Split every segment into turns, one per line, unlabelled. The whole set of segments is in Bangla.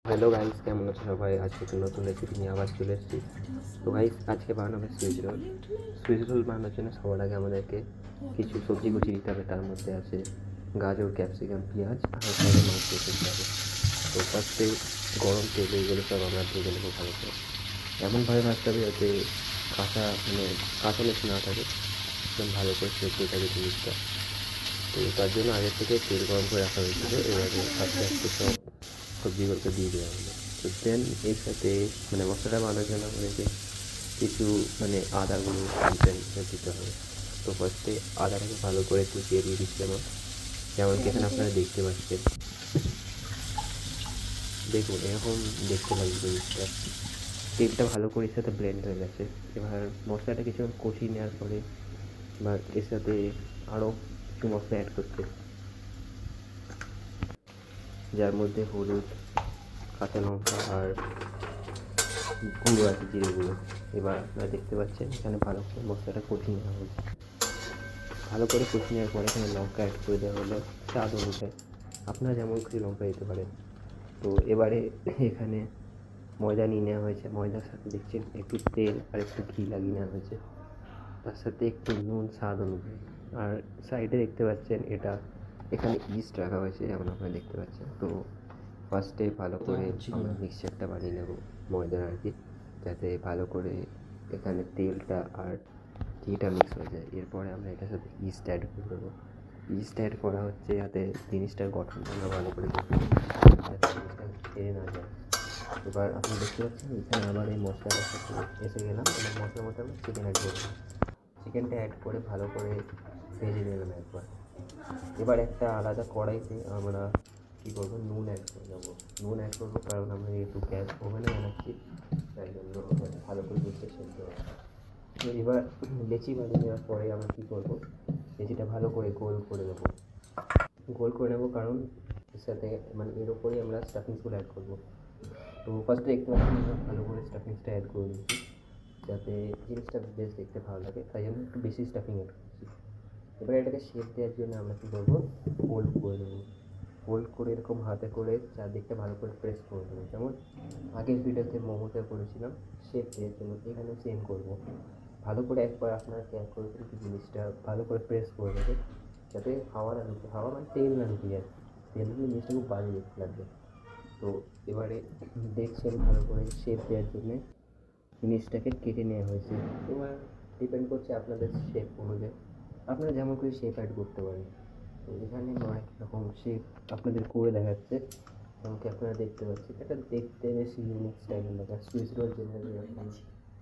হ্যালো গাইস, কেমন আছো সবাই? আজকে একটা নতুন রেসিপি নিয়ে আবার চলে এসেছি। তো গাইস, আজকে বানানো হবে সুইচ রোল বানানোর জন্য সবার আগে আমাদেরকে কিছু সবজি কুচি দিতে হবে। তার মধ্যে আছে গাজর, ক্যাপসিকাম, পেঁয়াজ আর সাইডে মাছ দিয়ে দিতে হবে। তো ফার্স্টে গরম তেলে এগুলো সব আমরা ভেজে নেবো ভালো করে। এমনভাবে ভাজতে হবে যাতে কাঁচালেস না থাকে, একদম ভালো করে সেদ্ধ থাকে জিনিসটা। তো তার জন্য আগে থেকে তেল গরম করে রাখা হয়েছিল। এবারে আস্তে আস্তে সব সবজিগুলোকে দিয়ে দেওয়া হলো। তো দেন এর সাথে মশলাটা বানানোর জন্য আমাদেরকে কিছু আদাগুলো কনটেন্ট দিতে হবে। তো ফার্স্টে আদাটাকে ভালো করে কুচিয়ে দিয়ে দিচ্ছিলাম, যেমন কি এখানে আপনারা দেখতে পাচ্ছেন। দেখুন, এরকম দেখতে লাগবে জিনিসটা। তেলটা ভালো করে এর সাথে ব্লেন্ড হয়ে গেছে। এবার মশলাটা কিছুক্ষণ কষিয়ে নেওয়ার পরে এবার এর সাথে আরও কিছু মশলা অ্যাড করছে, যার মধ্যে হলুদ, কাঁচা লঙ্কা আর গুঁড়ো আছে, জিরে গুঁড়ো। এবার আপনারা দেখতে পাচ্ছেন এখানে ভালো করে মশলাটা কষিয়ে নেওয়া হয়েছে। ভালো করে কষিয়ে নেওয়ার পরে এখানে লঙ্কা অ্যাড করে দেওয়া হলো স্বাদ অনুযায়ী। আপনারা যেমন খুশি লঙ্কা দিতে পারেন। তো এবারে এখানে ময়দা নিয়ে নেওয়া হয়েছে। ময়দার সাথে দেখছেন একটু তেল আর একটু ঘি লাগিয়ে নেওয়া হয়েছে, তার সাথে একটু নুন স্বাদ অনুযায়ী। আর সাইডে দেখতে পাচ্ছেন এখানে ইস্ট রাখা হয়েছে, যেমন আপনারা দেখতে পাচ্ছেন। তো ফার্স্টে ভালো করে আমরা মিক্সচারটা বানিয়ে নেব ময়দার আর কি, যাতে ভালো করে এখানে তেলটা আর ঘিটা মিক্স হয়ে যায়। এরপরে আমরা এটার সাথে ইস্ট অ্যাড করে দেবো। ইস্ট অ্যাড করা হচ্ছে যাতে জিনিসটার গঠনটা আমরা ভালো করে করতে পারি, যাতে জিনিসটা ছেড়ে না যায়। এবার আপনি দেখতে পাচ্ছেন এখানে আবার এই মশলাটার সাথে এসে গেলাম। এবার মশলার মধ্যে আমরা চিকেন অ্যাড করবো। চিকেনটা অ্যাড করে ভালো করে ভেজে নিলাম একবার। এবার একটা আলাদা কড়াইতে আমরা কী করবো, নুন অ্যাড করে দেবো। নুন অ্যাড করবো কারণ আমরা যেহেতু গ্যাস ওভেনে বানাচ্ছি, তাই জন্য ভালো করে জিনিসটা সেদ্ধ হবে। তো এবার লেচি বানিয়ে নেওয়ার পরে আমরা কী করবো, লেচিটা ভালো করে গোল করে দেবো। গোল করে নেবো কারণ এর সাথে এর ওপরেই আমরা স্টাফিংসগুলো অ্যাড করবো। তো ফার্স্টে দেখতে পাচ্ছি আমরা ভালো করে স্টাফিংসটা অ্যাড করে দিচ্ছি, যাতে জিনিসটা বেশ দেখতে ভালো লাগে, তাই জন্য একটু বেশি স্টাফিং অ্যাড করছি। এবার এটাকে শেপ দেওয়ার জন্য আমরা কী করবো, ফোল্ড করে দেবো। ফোল্ড করে এরকম হাতে করে চারদিকটা ভালো করে প্রেস করে দেবো, যেমন আগের ভিডিওতে মোমোতে করেছিলাম শেপ দেওয়ার জন্য, এখানে সেম করবো। ভালো করে একবার আপনারা খেয়াল করে কিন্তু জিনিসটা ভালো করে প্রেস করে দেবে, যাতে হাওয়া না ঢুকে, তেল না ঢুকে যায়। তেল ঢুকলে জিনিসটা খুব বাজে দেখতে লাগবে। তো এবারে দেখছেন ভালো করে শেপ দেওয়ার জন্যে জিনিসটাকে কেটে নেওয়া হয়েছে। এবার ডিপেন্ড করছে আপনাদের শেপ অনুযায়ী, আপনারা যেমন করে শেপ অ্যাড করতে পারেন। তো এখানে অনেক রকম শেপ আপনাদের করে দেখাচ্ছে, যেমনকি আপনারা দেখতে পাচ্ছেন। এটা দেখতে বেশ ইউনিক স্টাইলের লাগে। সুইচ রোল জেনারেলি এরকম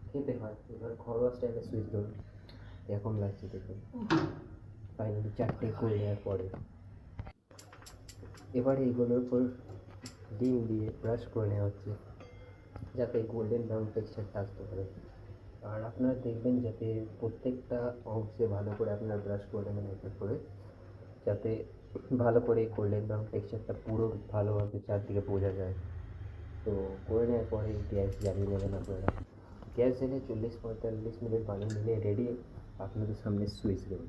খেতে হয়, এবার ঘরোয়া স্টাইলের সুইচ রোল এরকম লাগছে দেখুন। ফাইনালি চারটে করে দেওয়ার পরে এবার এইগুলোর উপর ডিম দিয়ে ব্রাশ করে নেওয়া হচ্ছে, যাতে গোল্ডেন ব্রাউন টেক্সচারটা আসতে পারে। আর আপনারা দেখবেন যাতে প্রত্যেকটা অংশে ভালো করে আপনারা ব্রাশ করে নেবেন এটার করে, যাতে ভালো করে গোল্ডেন ব্রাউন টেক্সচারটা পুরো ভালোভাবে চারদিকে বোঝা যায়। তো করে নেওয়ার পরে গ্যাস জ্বালিয়ে নেবেন আপনারা। গ্যাস জ্বালিয়ে 40-45 মিনিট বানিয়ে নিলে রেডি আপনাদের সামনে সুইচ রোল।